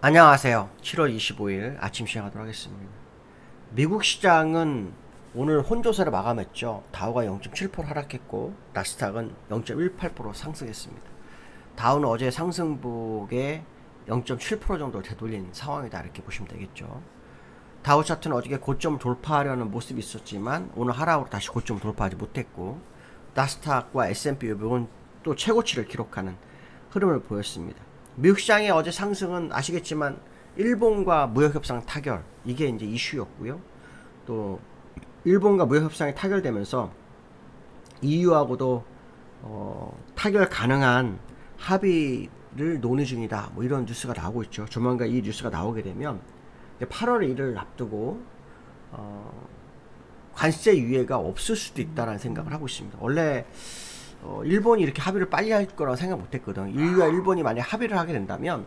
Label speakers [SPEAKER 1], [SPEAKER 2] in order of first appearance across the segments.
[SPEAKER 1] 안녕하세요. 7월 25일 아침 시작하도록 하겠습니다. 미국 시장은 오늘 혼조세를 마감했죠. 다우가 0.7% 하락했고 나스닥은 0.18% 상승했습니다. 다우는 어제 상승폭에 0.7% 정도 되돌린 상황이다 이렇게 보시면 되겠죠. 다우 차트는 어저께 고점 돌파하려는 모습이 있었지만 오늘 하락으로 다시 고점 돌파하지 못했고 나스닥과 S&P 500은 또 최고치를 기록하는 흐름을 보였습니다. 미국 시장의 어제 상승은 아시겠지만 일본과 무역협상 타결 이게 이제 이슈였고요. 또 일본과 무역협상이 타결되면서 EU하고도 타결 가능한 합의를 논의 중이다. 뭐 이런 뉴스가 나오고 있죠. 조만간 이 뉴스가 나오게 되면 8월 1일 앞두고 관세 유예가 없을 수도 있다라는 생각을 하고 있습니다. 원래 일본이 이렇게 합의를 빨리 할 거라고 생각 못했거든. 인류와 일본이 만약 합의를 하게 된다면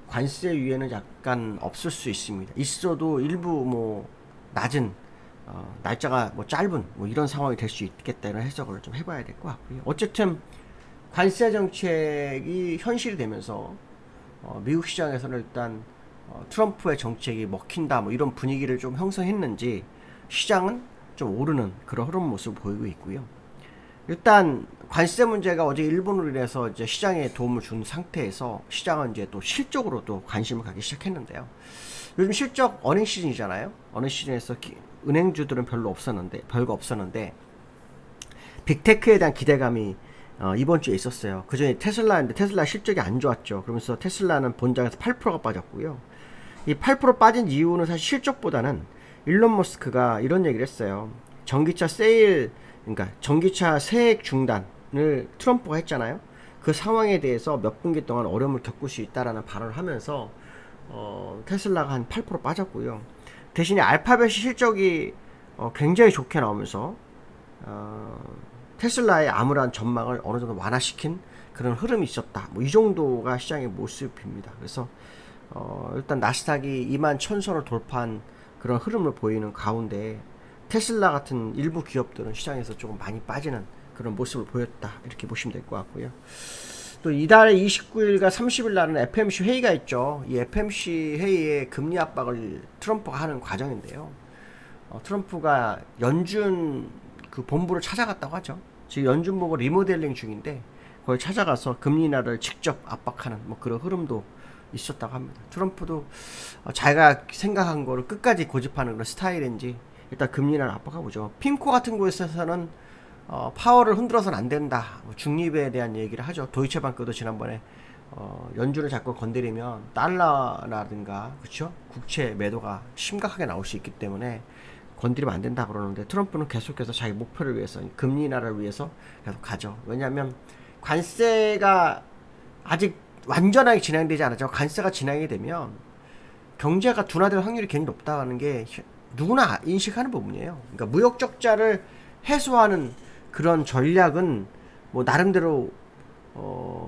[SPEAKER 1] 관세 유예는 약간 없을 수 있습니다. 있어도 일부 뭐 낮은 날짜가 뭐 짧은 뭐 이런 상황이 될 수 있겠다 이런 해석을 좀 해봐야 될 것 같고요. 어쨌든 관세 정책이 현실이 되면서 미국 시장에서는 일단 트럼프의 정책이 먹힌다 뭐 이런 분위기를 좀 형성했는지 시장은 좀 오르는 그런 흐름 모습을 보이고 있고요. 일단 관세 문제가 어제 일본으로 인해서 이제 시장에 도움을 준 상태에서 시장은 이제 또 실적으로 또 관심을 갖기 시작했는데요. 요즘 실적 어닝 시즌이잖아요. 어닝 시즌에서 은행주들은 별거 없었는데 빅테크에 대한 기대감이 이번 주에 있었어요. 그 전에 테슬라인데 테슬라 실적이 안 좋았죠. 그러면서 테슬라는 본장에서 8%가 빠졌고요. 이 8% 빠진 이유는 사실 실적보다는 일론 머스크가 이런 얘기를 했어요. 그러니까 전기차 세액 중단을 트럼프가 했잖아요. 그 상황에 대해서 몇 분기 동안 어려움을 겪을 수 있다라는 발언을 하면서 테슬라가 한 8% 빠졌고요. 대신에 알파벳이 실적이 굉장히 좋게 나오면서 테슬라의 암울한 전망을 어느 정도 완화시킨 그런 흐름이 있었다. 뭐 이 정도가 시장의 모습입니다. 그래서 일단 나스닥이 2만 1000선을 돌파한 그런 흐름을 보이는 가운데 테슬라 같은 일부 기업들은 시장에서 조금 많이 빠지는 그런 모습을 보였다 이렇게 보시면 될 것 같고요. 또 이달 29일과 30일 날은 FMC 회의가 있죠. 이 FMC 회의에 금리 압박을 트럼프가 하는 과정인데요. 트럼프가 연준 그 본부를 찾아갔다고 하죠. 지금 연준 보고 리모델링 중인데 거기 찾아가서 금리 인하를 직접 압박하는 뭐 그런 흐름도 있었다고 합니다. 트럼프도 자기가 생각한 거를 끝까지 고집하는 그런 스타일인지 일단 금리 인하를 압박하고 보죠. 핀코 같은 곳에서는 파월을 흔들어서는 안 된다. 중립에 대한 얘기를 하죠. 도이체방크도 지난번에 연준을 자꾸 건드리면 달러라든가 그렇죠? 국채 매도가 심각하게 나올 수 있기 때문에 건드리면 안 된다 그러는데 트럼프는 계속해서 자기 목표를 위해서 금리 인하를 위해서 계속 가죠. 왜냐하면 관세가 아직 완전하게 진행되지 않았죠. 관세가 진행이 되면 경제가 둔화될 확률이 굉장히 높다는 게 누구나 인식하는 부분이에요. 그러니까 무역 적자를 해소하는 그런 전략은 뭐 나름대로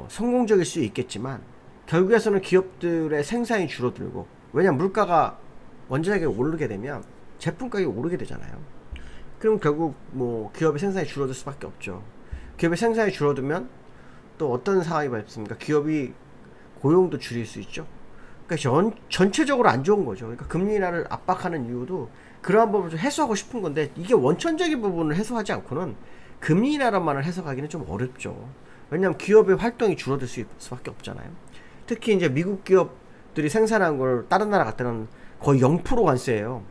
[SPEAKER 1] 성공적일 수 있겠지만 결국에서는 기업들의 생산이 줄어들고 왜냐면 물가가 원자력이 오르게 되면 제품 가격이 오르게 되잖아요. 그럼 결국 뭐 기업의 생산이 줄어들 수밖에 없죠. 기업의 생산이 줄어들면 또 어떤 상황이 발생습니까? 기업이 고용도 줄일 수 있죠. 그러니까 전체적으로 안 좋은 거죠. 그러니까 금리 인하를 압박하는 이유도 그러한 부분을 좀 해소하고 싶은 건데 이게 원천적인 부분을 해소하지 않고는 금리 인하란만을 해석하기는 좀 어렵죠. 왜냐하면 기업의 활동이 줄어들 수밖에 없잖아요. 특히 이제 미국 기업들이 생산한 걸 다른 나라 갖다는 거의 0% 관세예요.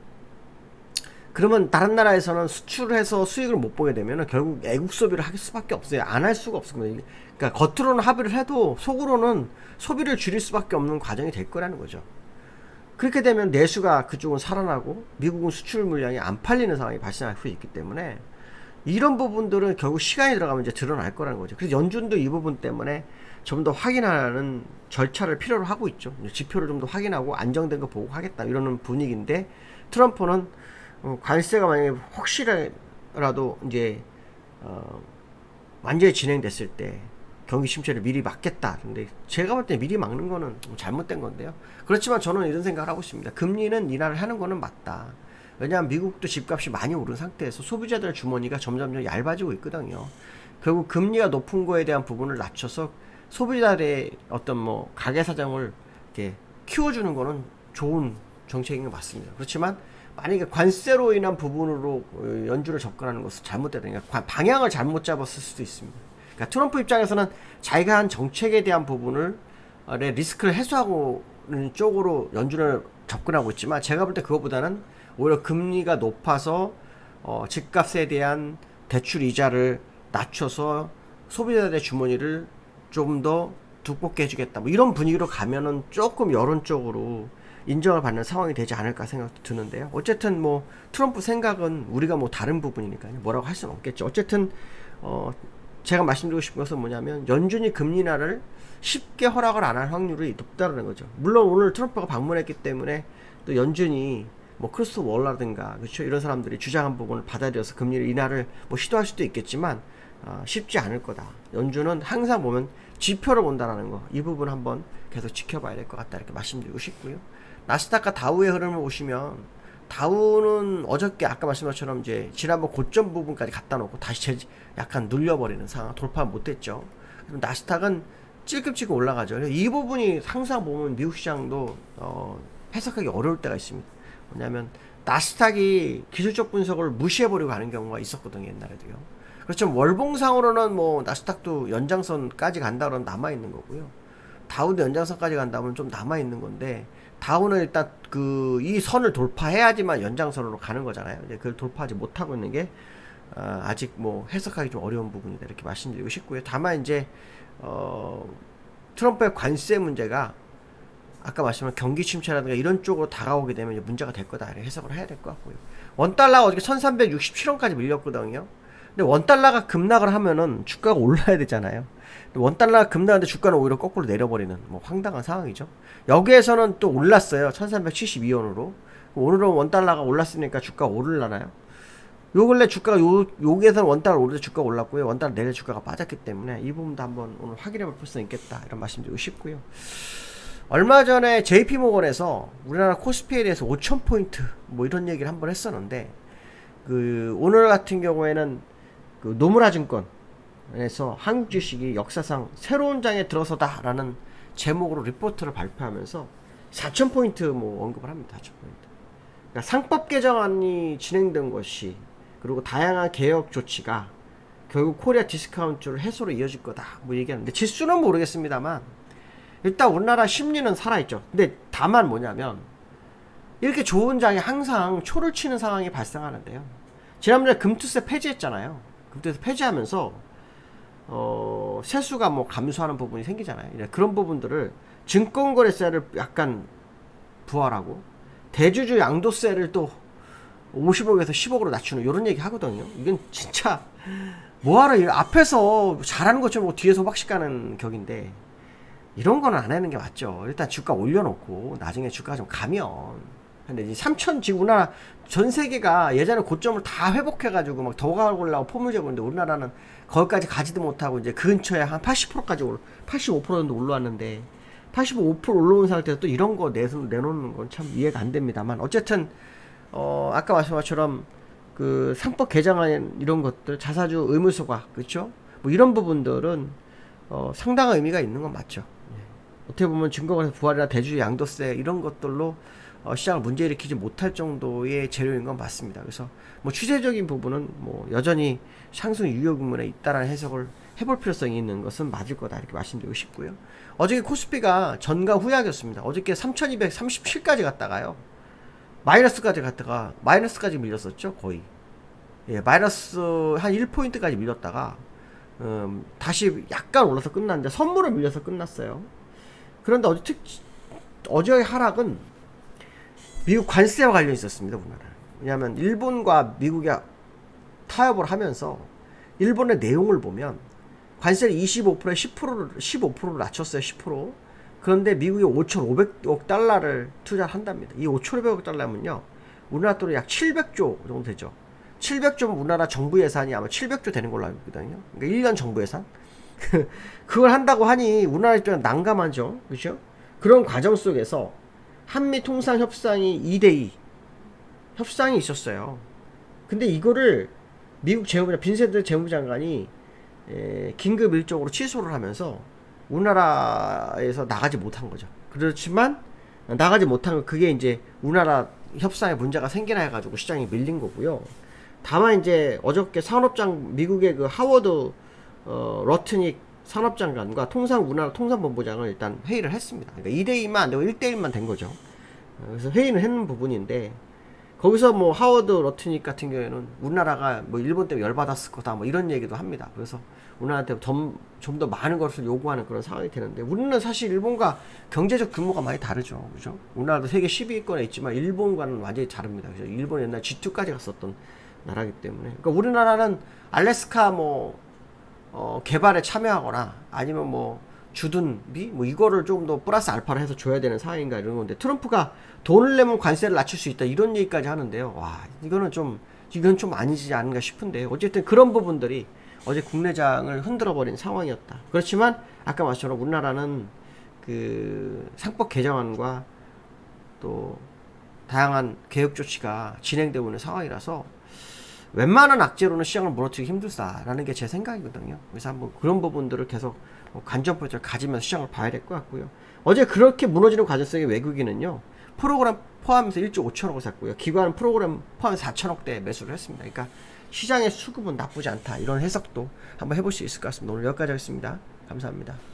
[SPEAKER 1] 그러면 다른 나라에서는 수출해서 수익을 못 보게 되면 결국 애국 소비를 할 수밖에 없어요. 안 할 수가 없습니다. 그러니까 겉으로는 합의를 해도 속으로는 소비를 줄일 수밖에 없는 과정이 될 거라는 거죠. 그렇게 되면 내수가 그쪽은 살아나고 미국은 수출 물량이 안 팔리는 상황이 발생할 수 있기 때문에 이런 부분들은 결국 시간이 들어가면 이제 드러날 거라는 거죠. 그래서 연준도 이 부분 때문에 좀 더 확인하는 절차를 필요로 하고 있죠. 지표를 좀 더 확인하고 안정된 거 보고 하겠다 이러는 분위기인데 트럼프는 관세가 만약에 혹시라도 이제 완전히 진행됐을 때 경기 침체를 미리 막겠다. 근데 제가 볼 때 미리 막는 거는 잘못된 건데요. 그렇지만 저는 이런 생각을 하고 있습니다. 금리는 인하를 하는 거는 맞다. 왜냐하면 미국도 집값이 많이 오른 상태에서 소비자들 주머니가 점점 얇아지고 있거든요. 결국 금리가 높은 거에 대한 부분을 낮춰서 소비자들의 어떤 뭐 가계 사정을 이렇게 키워주는 거는 좋은 정책인 것 맞습니다. 그렇지만 만약에 관세로 인한 부분으로 연준을 접근하는 것은 잘못되다. 방향을 잘못 잡았을 수도 있습니다. 그러니까 트럼프 입장에서는 자기가 한 정책에 대한 부분을 리스크를 해소하고는 쪽으로 연준을 접근하고 있지만, 제가 볼 때 그것보다는 오히려 금리가 높아서 집값에 대한 대출 이자를 낮춰서 소비자들의 주머니를 좀 더 두껍게 해주겠다, 뭐 이런 분위기로 가면은 조금 여론적으로 인정을 받는 상황이 되지 않을까 생각도 드는데요. 어쨌든 뭐 트럼프 생각은 우리가 뭐 다른 부분이니까요, 뭐라고 할 수는 없겠죠. 어쨌든 제가 말씀드리고 싶은 것은 뭐냐면, 연준이 금리 인하를 쉽게 허락을 안 할 확률이 높다는 거죠. 물론 오늘 트럼프가 방문했기 때문에 또 연준이 뭐 크리스토 월라든가, 그렇죠, 이런 사람들이 주장한 부분을 받아들여서 금리 인하를 뭐 시도할 수도 있겠지만 쉽지 않을 거다. 연준은 항상 보면 지표를 본다라는 거, 이 부분 한번 계속 지켜봐야 될 것 같다, 이렇게 말씀드리고 싶고요. 나스닥과 다우의 흐름을 보시면, 다우는 어저께 아까 말씀한 것처럼 이제 지난번 고점 부분까지 갖다 놓고 다시 약간 눌려버리는 상황, 돌파 못했죠. 나스닥은 찔끔찔끔 올라가죠. 이 부분이 항상 보면 미국 시장도 해석하기 어려울 때가 있습니다. 뭐냐면 나스닥이 기술적 분석을 무시해버리고 가는 경우가 있었거든요, 옛날에도요. 그렇죠. 월봉상으로는 뭐 나스닥도 연장선까지 간다 그러면 남아있는 거고요. 다우도 연장선까지 간다면 좀 남아있는 건데, 다우는 일단 이 선을 돌파해야지만 연장선으로 가는 거잖아요. 이제 그걸 돌파하지 못하고 있는 게 아직 뭐 해석하기 좀 어려운 부분이다, 이렇게 말씀드리고 싶고요. 다만 이제 트럼프의 관세 문제가 아까 말씀한 경기 침체라든가 이런 쪽으로 다가오게 되면 이제 문제가 될 거다, 이렇게 해석을 해야 될 것 같고요. 원달러가 어저께 1367원까지 밀렸거든요. 근데 원달러가 급락을 하면은 주가가 올라야 되잖아요. 원달러가 급락하는데 주가는 오히려 거꾸로 내려버리는 뭐 황당한 상황이죠. 여기에서는 또 올랐어요. 1372원으로. 오늘은 원달러가 올랐으니까 주가가 오르려나요? 요 근래 주가가 여기에서는 원달러 오르자 주가가 올랐고요. 원달러 내려 주가가 빠졌기 때문에 이 부분도 한번 오늘 확인해 볼 필요성이 있겠다, 이런 말씀드리고 싶고요. 얼마 전에 JP모건에서 우리나라 코스피에 대해서 5000포인트 뭐 이런 얘기를 한번 했었는데, 오늘 같은 경우에는 노무라 증권에서 한국 주식이 역사상 새로운 장에 들어서다 라는 제목으로 리포트를 발표하면서 4000포인트 뭐 언급을 합니다. 4000포인트. 그러니까 상법 개정안이 진행된 것이, 그리고 다양한 개혁 조치가 결국 코리아 디스카운트를 해소로 이어질 거다, 뭐 얘기하는데, 지수는 모르겠습니다만 일단 우리나라 심리는 살아있죠. 근데 다만 뭐냐면, 이렇게 좋은 장에 항상 초를 치는 상황이 발생하는데요. 지난번에 금투세 폐지했잖아요. 금투세 폐지하면서 세수가 뭐 감소하는 부분이 생기잖아요. 그런 부분들을 증권거래세를 약간 부활하고, 대주주 양도세를 또 50억에서 10억으로 낮추는 이런 얘기 하거든요. 이건 진짜 뭐하러 앞에서 잘하는 것처럼 뒤에서 확식 가는 격인데, 이런 거는 안 하는 게 맞죠. 일단 주가 올려놓고 나중에 주가가 좀 가면. 근데 이제 3천, 지금 우리나라 전 세계가 예전에 고점을 다 회복해가지고 막 더 가려고 포물제고 있는데, 우리나라는 거기까지 가지도 못하고 이제 그 근처에 한 80%까지 85% 정도 올라왔는데, 85% 올라온 상태에서 또 이런 거 내놓는 건 참 이해가 안 됩니다만, 어쨌든 아까 말씀한 것처럼 상법 개정안 이런 것들, 자사주 의무소각, 그렇죠? 뭐 이런 부분들은 상당한 의미가 있는 건 맞죠. 어떻게 보면 증거거래세 부활이나 대주주 양도세 이런 것들로 시장을 문제 일으키지 못할 정도의 재료인 건 맞습니다. 그래서 뭐 추세적인 부분은 뭐 여전히 상승 유효 부분에 있다라는 해석을 해볼 필요성이 있는 것은 맞을 거다, 이렇게 말씀드리고 싶고요. 어저께 코스피가 전강 후약이었습니다. 어저께 3237까지 갔다가요, 마이너스까지 밀렸었죠, 거의. 예, 마이너스 한 1포인트까지 밀렸다가 다시 약간 올라서 끝났는데, 선물을 밀려서 끝났어요. 그런데 어제의 하락은 미국 관세와 관련이 있었습니다, 우리나라. 왜냐하면 일본과 미국이 타협을 하면서 일본의 내용을 보면 관세를 25%에 15%를 낮췄어요. 10%. 그런데 미국이 5,500억 달러를 투자한답니다. 이 5,500억 달러면요, 우리나라 돈으로 약 700조 정도 되죠. 700조면 우리나라 정부 예산이 아마 700조 되는 걸로 알고 있거든요. 그러니까 1년 정부 예산. 그걸 한다고 하니 우리나라 입장은 난감하죠. 그렇죠? 그런 과정 속에서 한미 통상 협상이 2대2 협상이 있었어요. 근데 이거를 미국 빈센트 재무장관이 긴급 일정으로 취소를 하면서 우리나라에서 나가지 못한 거죠. 그렇지만 나가지 못한 건 그게 이제 우리나라 협상에 문제가 생기나 해가지고 시장이 밀린 거고요. 다만 이제 어저께 산업장 미국의 그 하워드 러트닉 산업장관과 우리나라 통상본부장을 일단 회의를 했습니다. 그러니까 2대2만 안 되고 1대1만 된 거죠. 그래서 회의는 했는 부분인데 거기서 뭐 하워드 러트닉 같은 경우에는 우리나라가 뭐 일본 때문에 열받았을 거다 뭐 이런 얘기도 합니다. 그래서 우리나라한테 좀 더 많은 것을 요구하는 그런 상황이 되는데 우리는 사실 일본과 경제적 규모가 많이 다르죠. 그죠? 우리나라도 세계 10위권에 있지만 일본과는 완전히 다릅니다. 그죠? 일본 옛날 G2까지 갔었던 나라기 때문에. 그러니까 우리나라는 알래스카 개발에 참여하거나 아니면 뭐 주둔비 뭐 이거를 조금 더 플러스 알파를 해서 줘야 되는 상황인가 이런 건데 트럼프가 돈을 내면 관세를 낮출 수 있다 이런 얘기까지 하는데요. 와 이건 좀 아니지 않은가 싶은데 어쨌든 그런 부분들이 어제 국내장을 흔들어 버린 상황이었다. 그렇지만 아까 말씀처럼 우리나라는 그 상법 개정안과 또 다양한 개혁 조치가 진행되고 있는 상황이라서 웬만한 악재로는 시장을 무너뜨리기 힘들다라는 게 제 생각이거든요. 그래서 한번 그런 부분들을 계속 관전 포인트를 가지면서 시장을 봐야 될 것 같고요. 어제 그렇게 무너지는 과정성의 외국인은요. 프로그램 포함해서 1조 5천억을 샀고요. 기관 프로그램 포함해서 4천억대 매수를 했습니다. 그러니까 시장의 수급은 나쁘지 않다. 이런 해석도 한번 해볼 수 있을 것 같습니다. 오늘 여기까지 하겠습니다. 감사합니다.